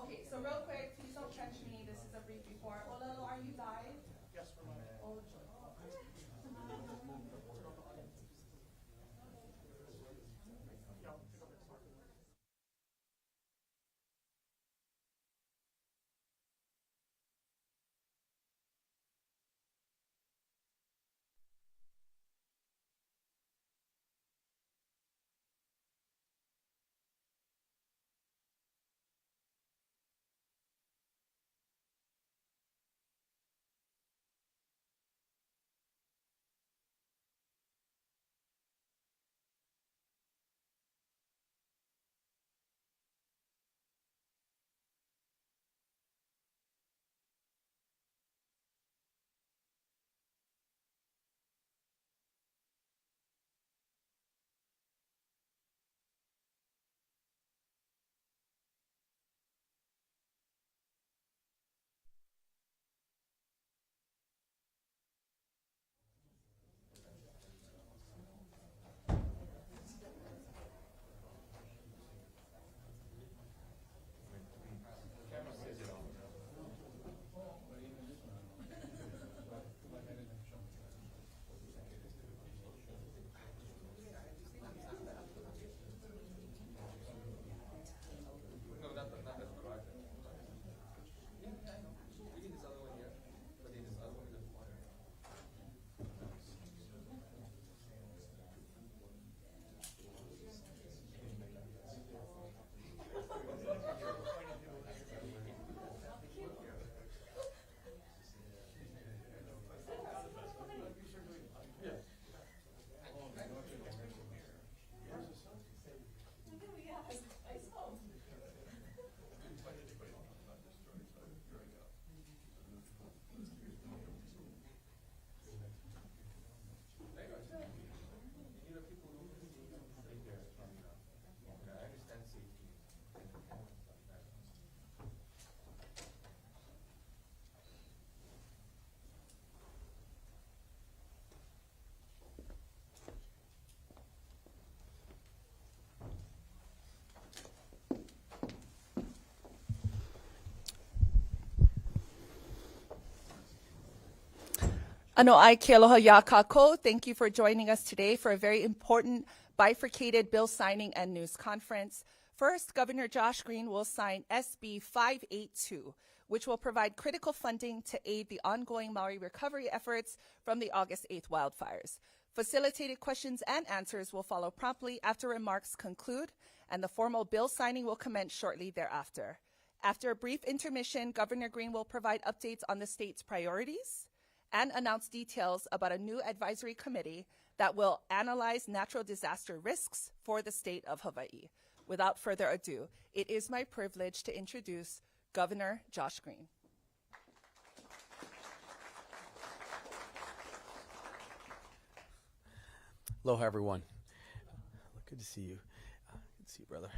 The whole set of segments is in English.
Okay, so real quick, please don't catch me. This is a brief before. Olelo, are you live? Yes, we're live. Oh, joy. Yeah, pick up next slide. Ano ai ke aloha ya kākou. Thank you for joining us today for a very important bifurcated bill signing and news conference. First, Governor Josh Green will sign SB 582, which will provide critical funding to aid the ongoing Maui recovery efforts from the August 8th wildfires. Facilitated questions and answers will follow promptly after remarks conclude, and the formal bill signing will commence shortly thereafter. After a brief intermission, Governor Green will provide updates on the state's priorities and announce details about a new advisory committee that will analyze natural disaster risks for the state of Hawaii. Without further ado, it is my privilege to introduce Governor Josh Green. Aloha, everyone. Good to see you. Good to see you, brother.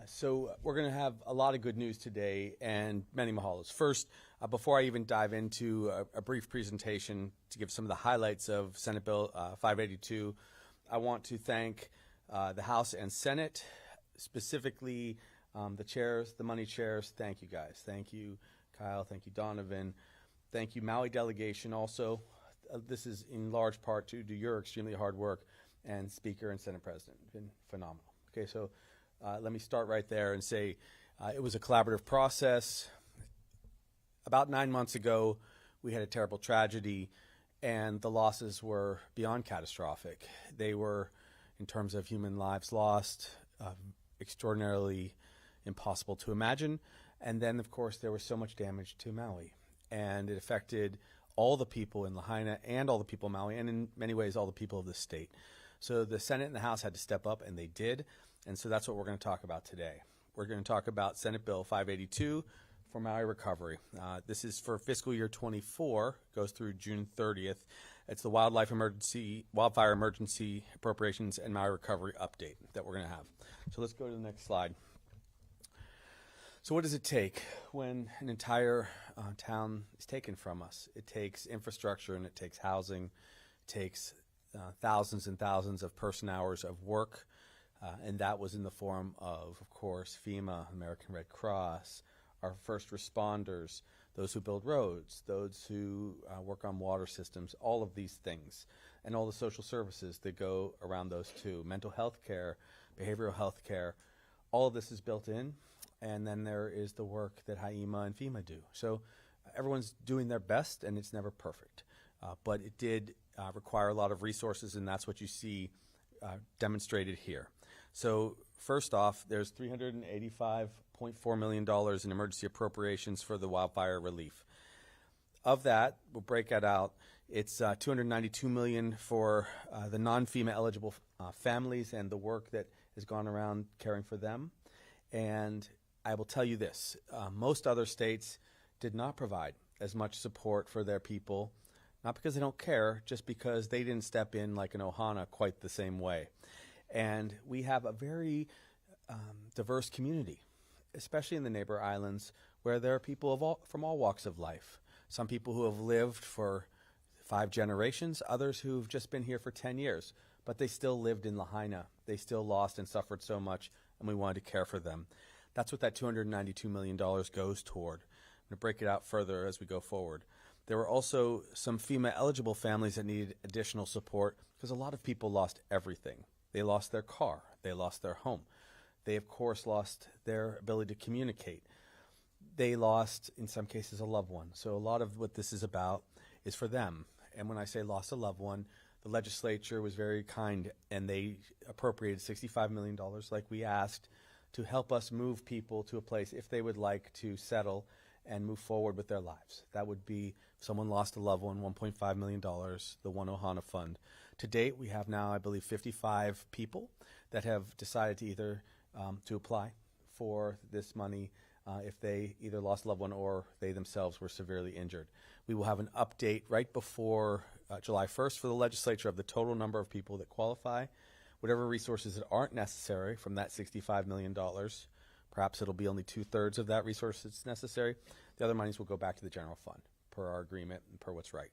So we're going to have a lot of good news today and many mahalos. First, before I even dive into a brief presentation to give some of the highlights of Senate Bill 582, I want to thank the House and Senate, specifically the chairs, the money chairs. Thank you, guys. Thank you, Kyle. Thank you, Donovan. Thank you, Maui delegation. Also, this is in large part due to your extremely hard work, and Speaker and Senate President. Been phenomenal. Okay, so let me start right there and say it was a collaborative process. About 9 months ago, we had a terrible tragedy, and the losses were beyond catastrophic. They were, in terms of human lives lost, extraordinarily impossible to imagine. And then, of course, there was so much damage to Maui, and it affected all the people in Lahaina and all the people in Maui, and in many ways, all the people of the state. So the Senate and the House had to step up, and they did. And so that's what we're going to talk about today. We're going to talk about Senate Bill 582 for Maui recovery. This is for fiscal year 24, goes through June 30th. It's the wildfire emergency appropriations and Maui recovery update that we're going to have. So let's go to the next slide. So what does it take when an entire town is taken from us? It takes infrastructure, and it takes housing. It takes thousands and thousands of person hours of work, and that was in the form of course, FEMA, American Red Cross, our first responders, those who build roads, those who work on water systems, all of these things, and all the social services that go around those too, mental health care, behavioral health care, all of this is built in, and then there is the work that HIEMA and FEMA do. So everyone's doing their best, and it's never perfect. But it did require a lot of resources, and that's what you see demonstrated here. So first off, there's $385.4 million in emergency appropriations for the wildfire relief. Of that, we'll break that out. It's $292 million for the non-FEMA eligible families and the work that has gone around caring for them. And I will tell you this, most other states did not provide as much support for their people, not because they don't care, just because they didn't step in like an Ohana quite the same way. And we have a very diverse community, especially in the neighbor islands, where there are people from all walks of life. Some people who have lived for 5 generations, others who've just been here for 10 years, but they still lived in Lahaina. They still lost and suffered so much, and we wanted to care for them. That's what that $292 million goes toward. I'm going to break it out further as we go forward. There were also some FEMA-eligible families that needed additional support because a lot of people lost everything. They lost their car. They lost their home. They, of course, lost their ability to communicate. They lost, in some cases, a loved one. So a lot of what this is about is for them. And when I say lost a loved one, the legislature was very kind, and they appropriated $65 million, like we asked, to help us move people to a place if they would like to settle and move forward with their lives. That would be if someone lost a loved one, $1.5 million, the One Ohana Fund. To date, we have now, I believe, 55 people that have decided to either to apply for this money if they either lost a loved one or they themselves were severely injured. We will have an update right before July 1st for the legislature of the total number of people that qualify. Whatever resources that aren't necessary from that $65 million, perhaps it'll be only 2/3 of that resource that's necessary. The other monies will go back to the general fund per our agreement and per what's right.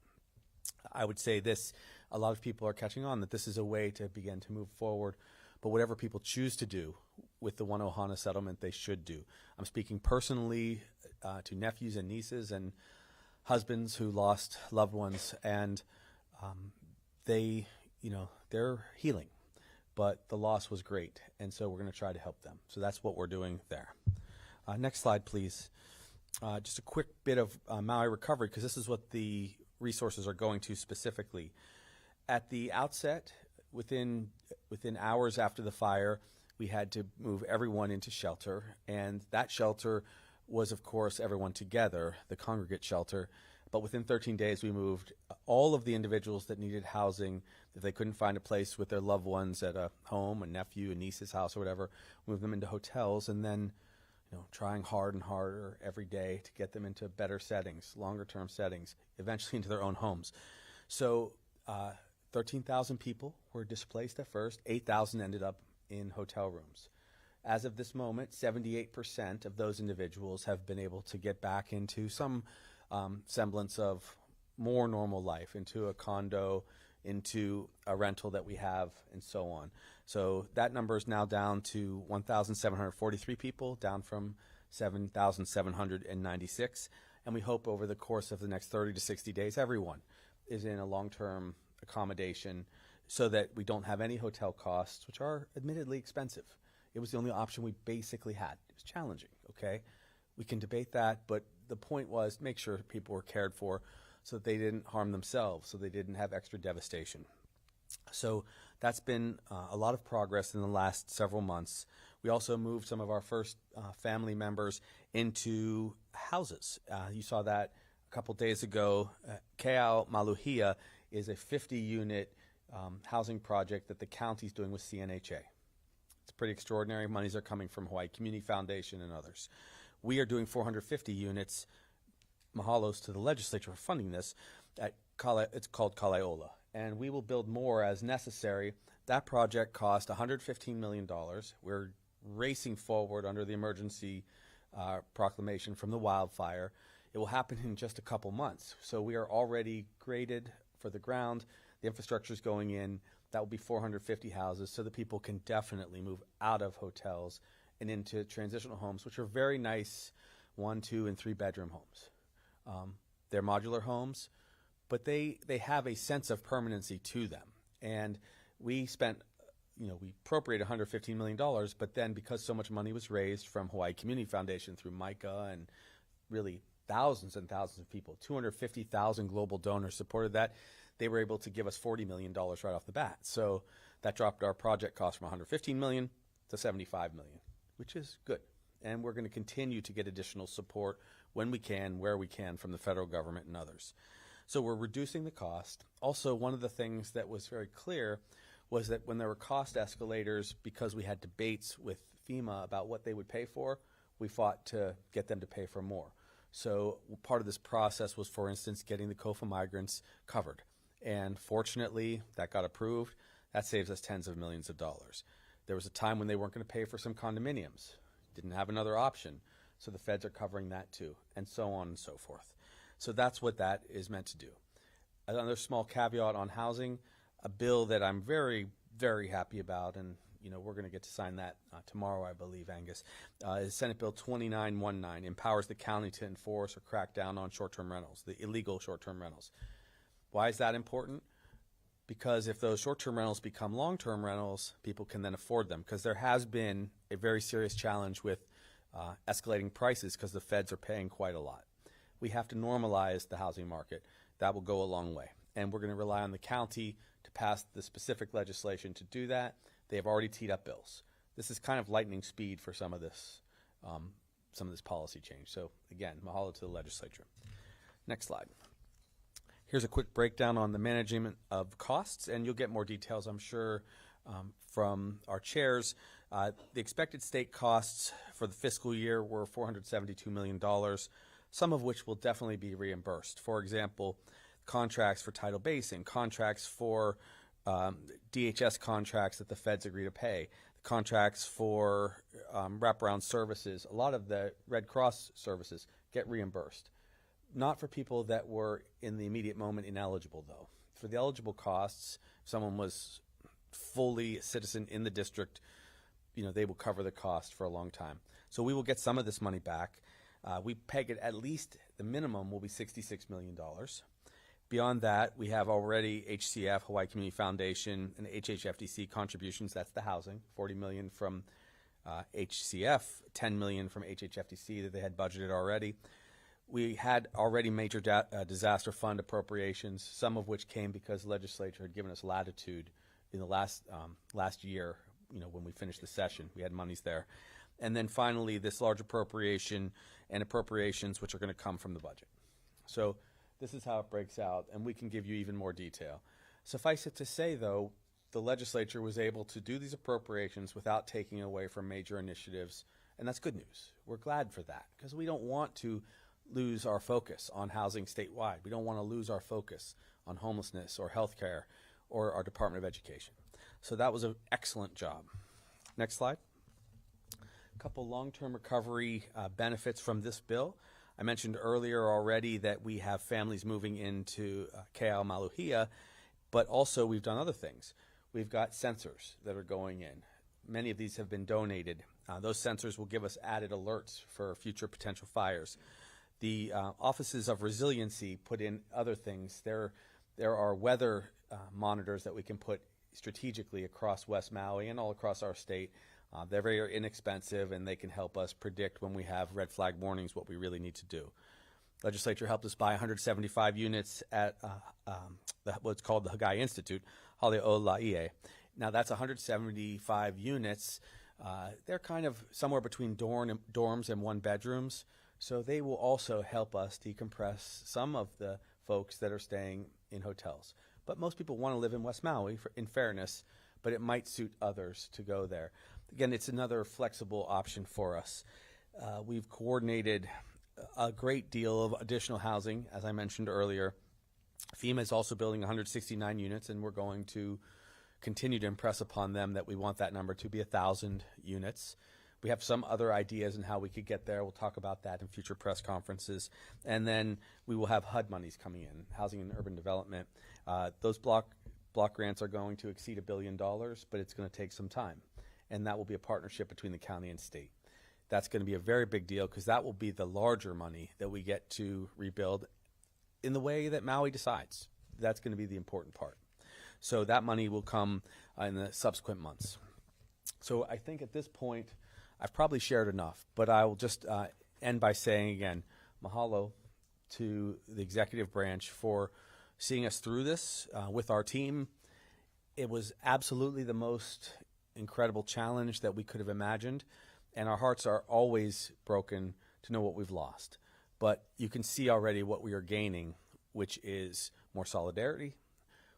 I would say this, a lot of people are catching on that this is a way to begin to move forward, but whatever people choose to do with the One Ohana settlement, they should do. I'm speaking personally to nephews and nieces and husbands who lost loved ones, and they're healing, but the loss was great, and so we're going to try to help them. So that's what we're doing there. Next slide, please. Just a quick bit of Maui recovery, because this is what the resources are going to specifically. At the outset, within hours after the fire, we had to move everyone into shelter, and that shelter was, of course, everyone together, the congregate shelter. But within 13 days, we moved all of the individuals that needed housing, if they couldn't find a place with their loved ones at a home, a nephew, a niece's house, or whatever, moved them into hotels, and then trying hard and harder every day to get them into better settings, longer-term settings, eventually into their own homes. So 13,000 people were displaced at first. 8,000 ended up in hotel rooms. As of this moment, 78% of those individuals have been able to get back into some semblance of more normal life, into a condo, into a rental that we have, and so on. So that number is now down to 1,743 people, down from 7,796. And we hope over the course of the next 30 to 60 days, everyone is in a long-term accommodation so that we don't have any hotel costs, which are admittedly expensive. It was the only option we basically had. It was challenging, okay? We can debate that, but the point was make sure people were cared for so that they didn't harm themselves, so they didn't have extra devastation. So that's been a lot of progress in the last several months. We also moved some of our first family members into houses. You saw that a couple days ago. Keao Maluhia is a 50-unit housing project that the county's doing with CNHA. It's pretty extraordinary. Monies are coming from Hawaii Community Foundation and others. We are doing 450 units. Mahalos to the legislature for funding this. It's called Kalaeola, and we will build more as necessary. That project cost $115 million. We're racing forward under the emergency proclamation from the wildfire. It will happen in just a couple months. So we are already graded for the ground. The infrastructure is going in. That will be 450 houses so that people can definitely move out of hotels and into transitional homes, which are very nice 1, 2, and 3 bedroom homes. They're modular homes, but they have a sense of permanency to them. And we spent, we appropriated $115 million, but then because so much money was raised from Hawaii Community Foundation through MICA and really thousands and thousands of people, 250,000 global donors supported that, they were able to give us $40 million right off the bat. So that dropped our project cost from $115 million to $75 million, which is good. And we're going to continue to get additional support when we can, where we can, from the federal government and others. So we're reducing the cost. Also, one of the things that was very clear was that when there were cost escalators, because we had debates with FEMA about what they would pay for, we fought to get them to pay for more. So part of this process was, for instance, getting the COFA migrants covered. And fortunately, that got approved. That saves us tens of millions of dollars. There was a time when they weren't going to pay for some condominiums. Didn't have another option. So the feds are covering that too, and so on and so forth. So that's what that is meant to do. Another small caveat on housing, a bill that I'm very, very happy about, and we're going to get to sign that tomorrow, I believe, Angus, is Senate Bill 2919, empowers the county to enforce or crack down on short-term rentals, the illegal short-term rentals. Why is that important? Because if those short-term rentals become long-term rentals, people can then afford them, because there has been a very serious challenge with escalating prices because the feds are paying quite a lot. We have to normalize the housing market. That will go a long way. And we're going to rely on the county to pass the specific legislation to do that. They have already teed up bills. This is kind of lightning speed for some of this policy change. So again, mahalo to the legislature. Next slide. Here's a quick breakdown on the management of costs, and you'll get more details, I'm sure, from our chairs. The expected state costs for the fiscal year were $472 million, some of which will definitely be reimbursed. For example, contracts for tidal basin, contracts for DHS contracts that the feds agree to pay, contracts for wraparound services. A lot of the Red Cross services get reimbursed. Not for people that were in the immediate moment ineligible, though. For the eligible costs, if someone was fully a citizen in the district, they will cover the cost for a long time. So we will get some of this money back. We peg it at least, the minimum will be $66 million. Beyond that, we have already HCF, Hawaii Community Foundation, and HHFDC contributions. That's the housing, $40 million from HCF, $10 million from HHFDC that they had budgeted already. We had already major disaster fund appropriations, some of which came because the legislature had given us latitude in the last year. When we finished the session, we had monies there. And then finally, this large appropriation and appropriations, which are going to come from the budget. So this is how it breaks out, and we can give you even more detail. Suffice it to say, though, the legislature was able to do these appropriations without taking away from major initiatives, and that's good news. We're glad for that, because we don't want to lose our focus on housing statewide. We don't want to lose our focus on homelessness or healthcare or our Department of Education. So that was an excellent job. Next slide. A couple long-term recovery benefits from this bill. I mentioned earlier already that we have families moving into Ke'au-Maluhia, but also we've done other things. We've got sensors that are going in. Many of these have been donated. Those sensors will give us added alerts for future potential fires. The offices of resiliency put in other things. There are weather monitors that we can put strategically across West Maui and all across our state. They're very inexpensive, and they can help us predict when we have red flag warnings what we really need to do. Legislature helped us buy 175 units at what's called the Hagai Institute, Hale'olaie. Now that's 175 units. They're kind of somewhere between dorms and one bedrooms. So they will also help us decompress some of the folks that are staying in hotels. But most people want to live in West Maui, in fairness, but it might suit others to go there. Again, it's another flexible option for us. We've coordinated a great deal of additional housing, as I mentioned earlier. FEMA is also building 169 units, and we're going to continue to impress upon them that we want that number to be 1,000 units. We have some other ideas on how we could get there. We'll talk about that in future press conferences. And then we will have HUD monies coming in, Housing and Urban Development. Those block grants are going to exceed $1 billion, but it's going to take some time. And that will be a partnership between the county and state. That's going to be a very big deal because that will be the larger money that we get to rebuild in the way that Maui decides. That's going to be the important part. So that money will come in the subsequent months. So I think at this point, I've probably shared enough, but I will just end by saying again, mahalo to the executive branch for seeing us through this with our team. It was absolutely the most incredible challenge that we could have imagined, and our hearts are always broken to know what we've lost. But you can see already what we are gaining, which is more solidarity.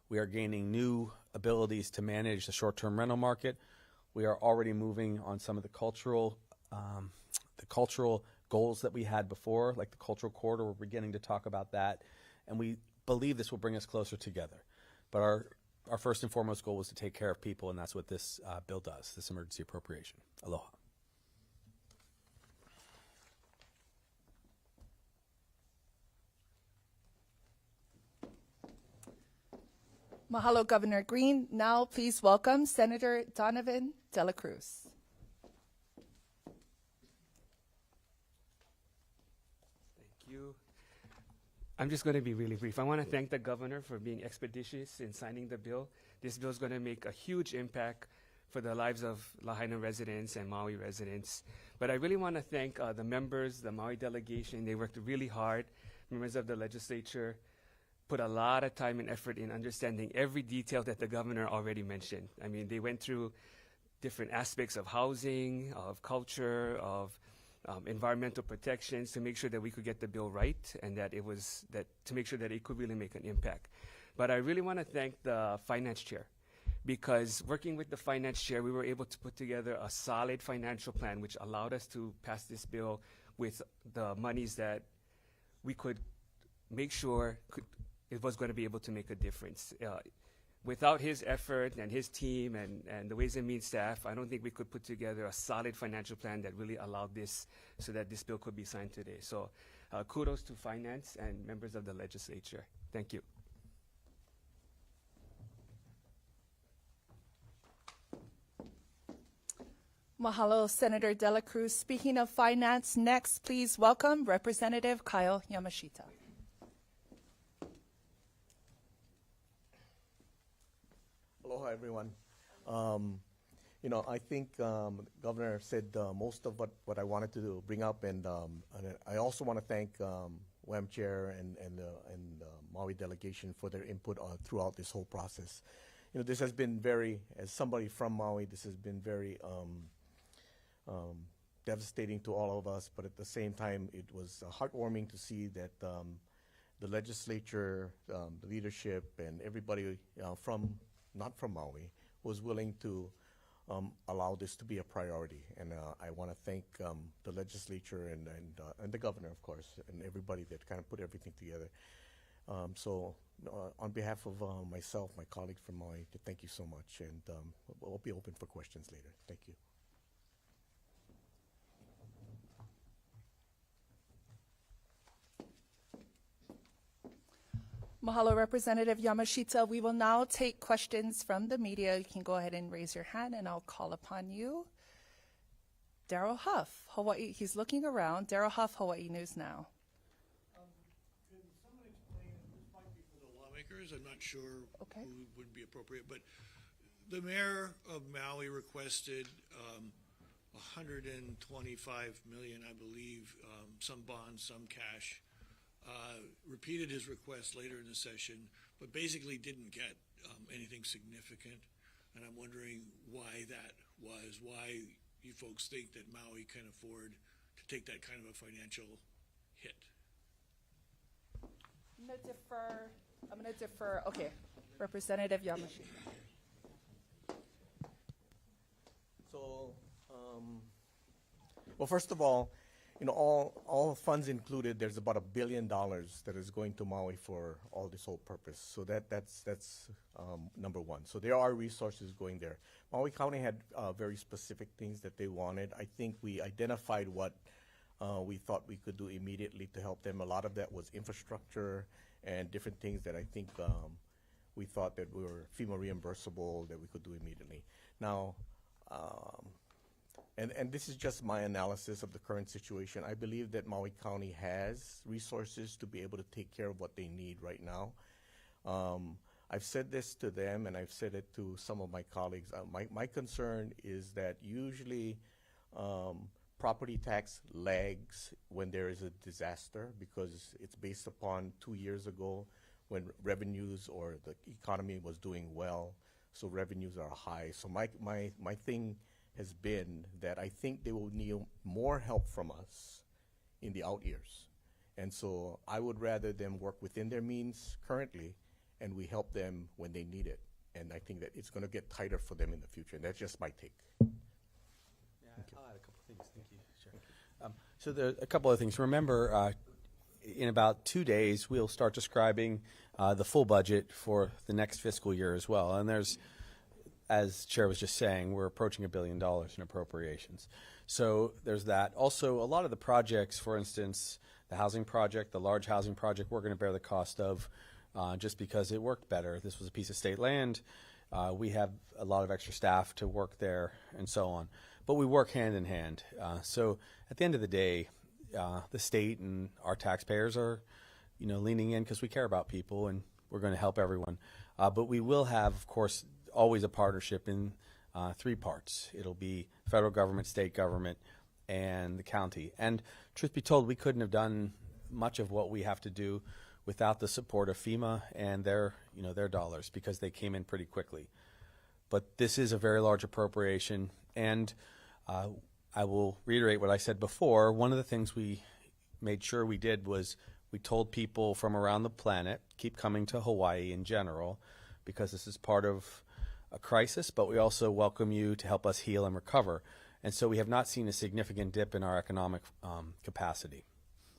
We are gaining new abilities to manage the short-term rental market. We are already moving on some of the cultural goals that we had before, like the cultural corridor. We're beginning to talk about that, and we believe this will bring us closer together. But our first and foremost goal was to take care of people, and that's what this bill does, this emergency appropriation. Aloha. Mahalo, Governor Green. Now, please welcome Senator Donovan De La Cruz. Thank you. I'm just going to be really brief. I want to thank the governor for being expeditious in signing the bill. This bill is going to make a huge impact for the lives of Lahaina residents and Maui residents. But I really want to thank the members, the Maui delegation. They worked really hard. Members of the legislature put a lot of time and effort in understanding every detail that the governor already mentioned. I mean, they went through different aspects of housing, of culture, of environmental protections to make sure that we could get the bill right and that it was that to make sure that it could really make an impact. But I really want to thank the finance chair, because working with the finance chair, we were able to put together a solid financial plan which allowed us to pass this bill with the monies that we could make sure it was going to be able to make a difference. Without his effort and his team and the Ways and Means staff, I don't think we could put together a solid financial plan that really allowed this so that this bill could be signed today. So kudos to finance and members of the legislature. Thank you. Mahalo, Senator De La Cruz. Speaking of finance, next, please welcome Representative Kyle Yamashita. Aloha, everyone. I think the governor said most of what I wanted to bring up, and I also want to thank WAM Chair and the Maui delegation for their input throughout this whole process. This has been as somebody from Maui, this has been very devastating to all of us, but at the same time, it was heartwarming to see that the legislature, the leadership, and everybody not from Maui was willing to allow this to be a priority. And I want to thank the legislature and the governor, of course, and everybody that kind of put everything together. So on behalf of myself, my colleagues from Maui, thank you so much, and we'll be open for questions later. Thank you. Mahalo, Representative Yamashita. We will now take questions from the media. You can go ahead and raise your hand, and I'll call upon you. Daryl Huff, Hawaii. He's looking around. Daryl Huff, Hawaii News Now. Can someone explain, this might be for the lawmakers, I'm not sure Okay. who would be appropriate, but the mayor of Maui requested $125 million, I believe, some bonds, some cash. Repeated his request later in the session, but basically didn't get anything significant. And I'm wondering why that was, why you folks think that Maui can afford to take that kind of a financial hit. I'm going to defer. Okay, Representative Yamashita. So, well, first of all, all funds included, there's about $1 billion that is going to Maui for all this whole purpose. So that's number one. So there are resources going there. Maui County had very specific things that they wanted. I think we identified what we thought we could do immediately to help them. A lot of that was infrastructure and different things that I think we thought that were FEMA reimbursable that we could do immediately. Now, and this is just my analysis of the current situation. I believe that Maui County has resources to be able to take care of what they need right now. I've said this to them, and I've said it to some of my colleagues. My concern is that usually property tax lags when there is a disaster because it's based upon 2 years ago when revenues or the economy was doing well, so revenues are high. So my thing has been that I think they will need more help from us in the out years. And so I would rather them work within their means currently, and we help them when they need it. And I think that it's going to get tighter for them in the future. And that's just my take. Yeah, I'll add a couple of things. Thank you. Sure. So there are a couple of things. Remember, in about 2 days, we'll start describing the full budget for the next fiscal year as well. And there's, as Chair was just saying, we're approaching $1 billion in appropriations. So there's that. Also, a lot of the projects, for instance, the housing project, the large housing project, we're going to bear the cost of just because it worked better. This was a piece of state land. We have a lot of extra staff to work there and so on. But we work hand in hand. So at the end of the day, the state and our taxpayers are, leaning in because we care about people and we're going to help everyone. But we will have, of course, always a partnership in 3 parts. It'll be federal government, state government, and the county. And truth be told, we couldn't have done much of what we have to do without the support of FEMA and their dollars because they came in pretty quickly. But this is a very large appropriation, and I will reiterate what I said before. One of the things we made sure we did was we told people from around the planet, keep coming to Hawaii in general, because this is part of a crisis, but we also welcome you to help us heal and recover. And so we have not seen a significant dip in our economic capacity.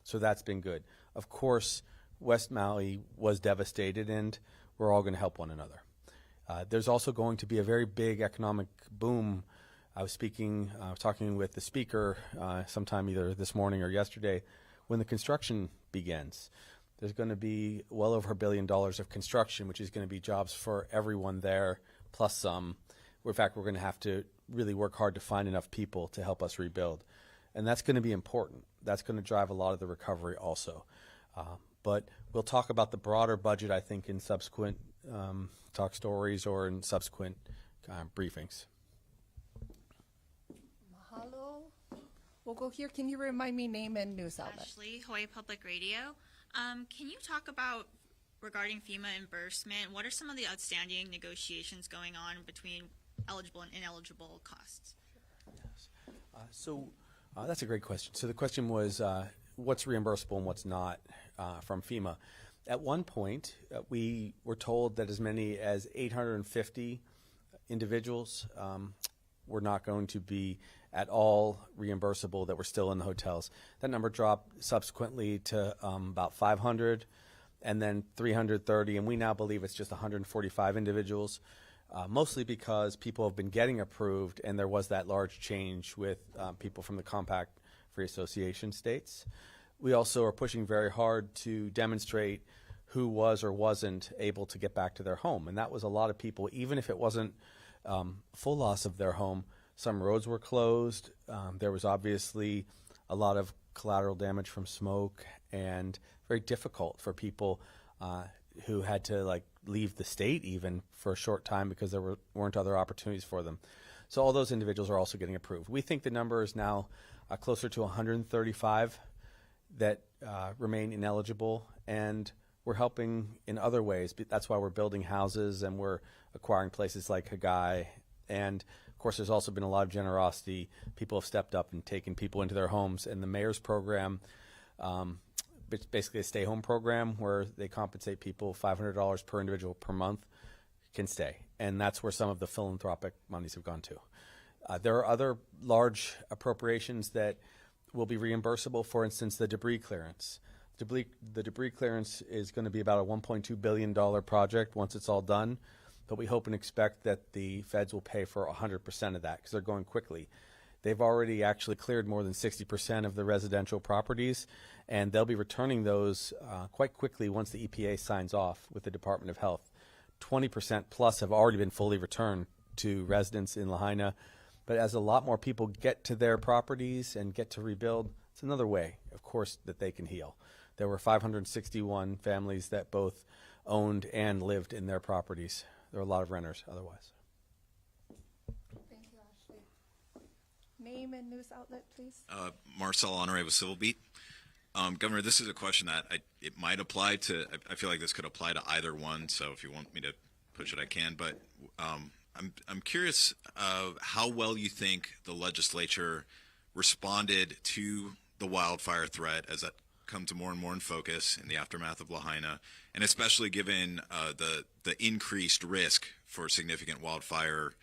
So that's been good. Of course, West Maui was devastated, and we're all going to help one another. There's also going to be a very big economic boom. I was talking with the speaker sometime either this morning or yesterday when the construction begins. There's going to be well over $1 billion of construction, which is going to be jobs for everyone there, plus some. In fact, we're going to have to really work hard to find enough people to help us rebuild. And that's going to be important. That's going to drive a lot of the recovery also. But we'll talk about the broader budget, I think, in subsequent talk stories or in subsequent briefings. Mahalo. We'll go here. Can you remind me name and news outlet? Ashley, Hawaii Public Radio. Can you talk about, regarding FEMA reimbursement, what are some of the outstanding negotiations going on between eligible and ineligible costs? Yes. So that's a great question. So the question was what's reimbursable and what's not from FEMA. At one point, we were told that as many as 850 individuals were not going to be at all reimbursable that were still in the hotels. That number dropped subsequently to about 500 and then 330, and we now believe it's just 145 individuals, mostly because people have been getting approved and there was that large change with people from the Compact Free Association states. We also are pushing very hard to demonstrate who was or wasn't able to get back to their home, and that was a lot of people, even if it wasn't full loss of their home. Some roads were closed. There was obviously a lot of collateral damage from smoke, and very difficult for people who had to leave the state even for a short time because there weren't other opportunities for them. So all those individuals are also getting approved. We think the number is now closer to 135 that remain ineligible, and we're helping in other ways. That's why we're building houses and we're acquiring places like Hagai. And of course, there's also been a lot of generosity. People have stepped up and taken people into their homes. And the mayor's program, it's basically a stay-home program where they compensate people $500 per individual per month, can stay. And that's where some of the philanthropic monies have gone to. There are other large appropriations that will be reimbursable. For instance, the debris clearance. The debris clearance is going to be about a $1.2 billion project once it's all done. But we hope and expect that the feds will pay for 100% of that because they're going quickly. They've already actually cleared more than 60% of the residential properties, and they'll be returning those quite quickly once the EPA signs off with the Department of Health. 20% plus have already been fully returned to residents in Lahaina, But as a lot more people get to their properties and get to rebuild, it's another way, of course, that they can heal. There were 561 families that both owned and lived in their properties. There were a lot of renters otherwise. Thank you, Ashley. Name and news outlet, please. Marcel Honore with Civil Beat. Governor, this is a question that it might apply to, I feel like this could apply to either one, so if you want me to push it, I can, but I'm curious how well you think the legislature responded to the wildfire threat as that come to more and more in focus in the aftermath of Lahaina, and especially given the increased risk for significant wildfire,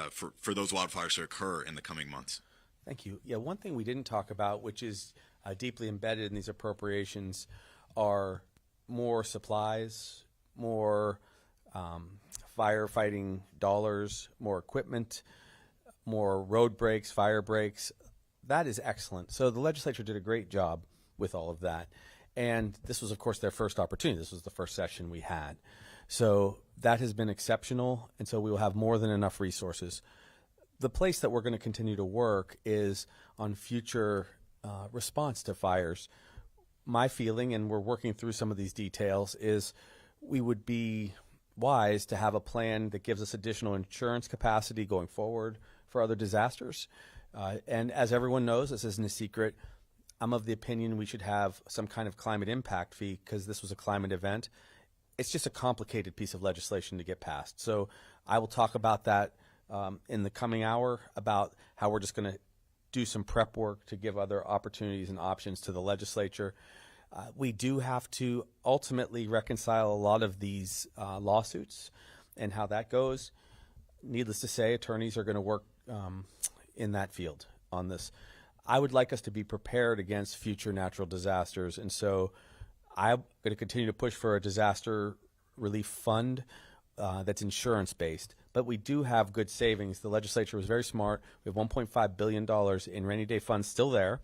for those wildfires to occur in the coming months. Thank you. Yeah, one thing we didn't talk about, which is deeply embedded in these appropriations, are more supplies, more firefighting dollars, more equipment, more road breaks, fire breaks. That is excellent. So the legislature did a great job with all of that. And this was, of course, their first opportunity. This was the first session we had. So that has been exceptional, and so we will have more than enough resources. The place that we're going to continue to work is on future response to fires. My feeling, and we're working through some of these details, is we would be wise to have a plan that gives us additional insurance capacity going forward for other disasters. And as everyone knows, this isn't a secret, I'm of the opinion we should have some kind of climate impact fee because this was a climate event. It's just a complicated piece of legislation to get passed. So I will talk about that in the coming hour, about how we're just going to do some prep work to give other opportunities and options to the legislature. We do have to ultimately reconcile a lot of these lawsuits and how that goes. Needless to say, attorneys are going to work in that field on this. I would like us to be prepared against future natural disasters, and so I'm going to continue to push for a disaster relief fund that's insurance-based. But we do have good savings. The legislature was very smart. We have $1.5 billion in rainy day funds still there.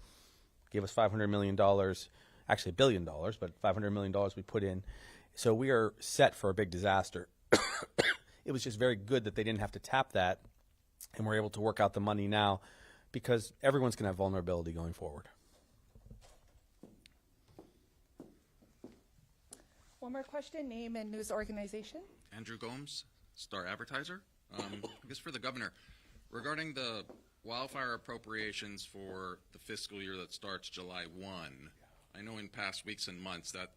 Gave us $500 million, actually $1 billion, but $500 million we put in. So we are set for a big disaster. It was just very good that they didn't have to tap that, and we're able to work out the money now because everyone's going to have vulnerability going forward. One more question, name and news organization. Andrew Gomes, Star Advertiser. I guess for the governor, regarding the wildfire appropriations for the fiscal year that starts July 1, I know in past weeks and months that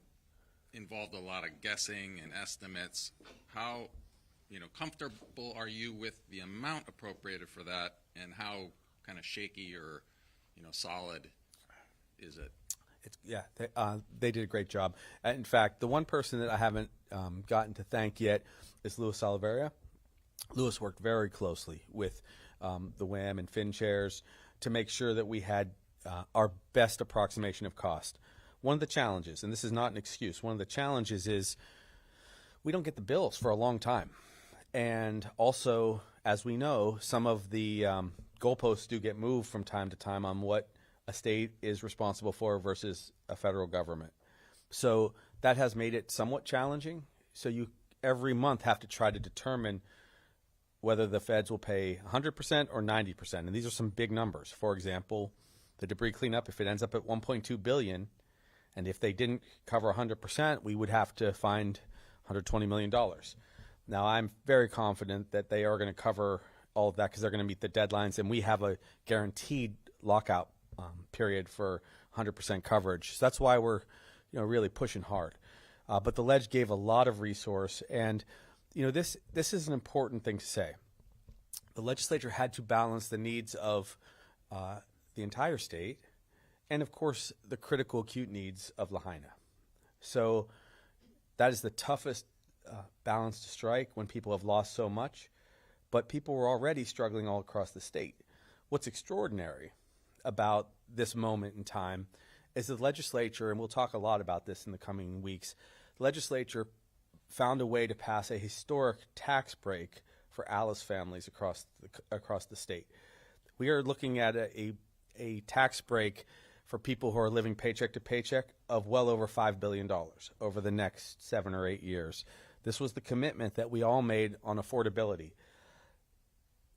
involved a lot of guessing and estimates. How comfortable are you with the amount appropriated for that, and how kind of shaky or solid is it? They did a great job. In fact, the one person that I haven't gotten to thank yet is Louis Oliveira. Louis worked very closely with the WAM and Fin chairs to make sure that we had our best approximation of cost. One of the challenges, and this is not an excuse, one of the challenges is we don't get the bills for a long time. And also, as we know, some of the goalposts do get moved from time to time on what a state is responsible for versus a federal government. So that has made it somewhat challenging. So you every month have to try to determine whether the feds will pay 100% or 90%. And these are some big numbers. For example, the debris cleanup, if it ends up at $1.2 billion, and if they didn't cover 100%, we would have to find $120 million. Now, I'm very confident that they are going to cover all of that because they're going to meet the deadlines, and we have a guaranteed lockout period for 100% coverage. So that's why we're really pushing hard. But the ledge gave a lot of resource, and this is an important thing to say. The legislature had to balance the needs of the entire state and, of course, the critical acute needs of Lahaina. So that is the toughest balance to strike when people have lost so much, but people were already struggling all across the state. What's extraordinary about this moment in time is the legislature, and we'll talk a lot about this in the coming weeks, the legislature found a way to pass a historic tax break for Alice families across the state. We are looking at a tax break for people who are living paycheck to paycheck of well over $5 billion over the next 7 or 8 years. This was the commitment that we all made on affordability.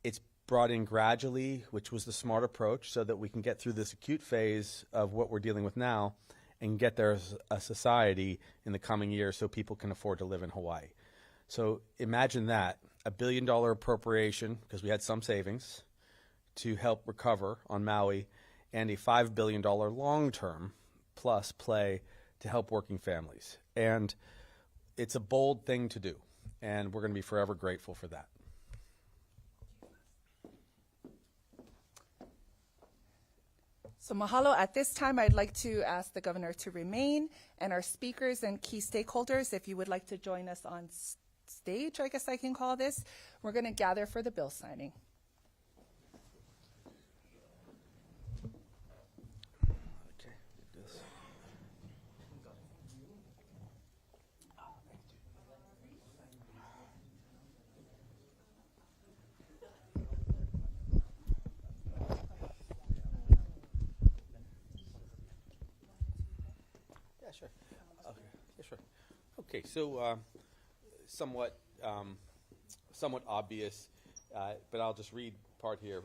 It's brought in gradually, which was the smart approach, so that we can get through this acute phase of what we're dealing with now and get there as a society in the coming years so people can afford to live in Hawaii. So imagine that, $1 billion appropriation, because we had some savings, to help recover on Maui, and a $5 billion long-term plus play to help working families. And it's a bold thing to do, and we're going to be forever grateful for that. So mahalo. At this time, I'd like to ask the governor to remain, and our speakers and key stakeholders, if you would like to join us on stage, I guess I can call this. We're going to gather for the bill signing. Yeah, sure. Okay, yeah, sure. Okay, so somewhat obvious, but I'll just read part here.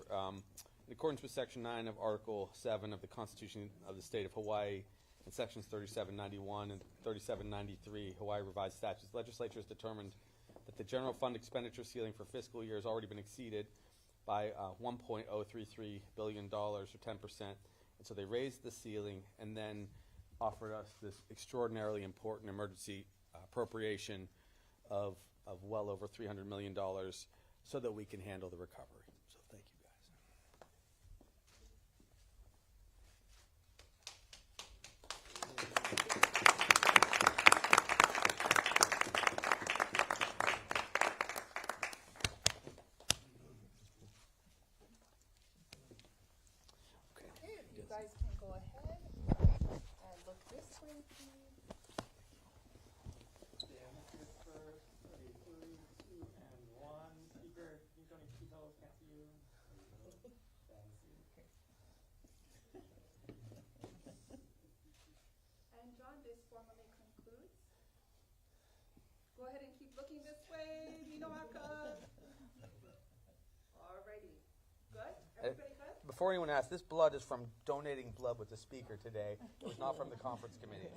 In accordance with Section 9 of Article 7 of the Constitution of the State of Hawaii and Sections 3791 and 3793 Hawaii Revised Statutes, the legislature has determined that the general fund expenditure ceiling for fiscal year has already been exceeded by $1.033 billion, or 10%. And so they raised the ceiling and then offered us this extraordinarily important emergency appropriation of well over $300 million so that we can handle the recovery. So thank you, guys. Okay, you guys can go ahead and look this way, please. And John, this formally concludes. Go ahead and keep looking this way, Minoaka. Alrighty. Good? Everybody good? Before anyone asks, this blood is from donating blood with the speaker today. It was not from the conference committee.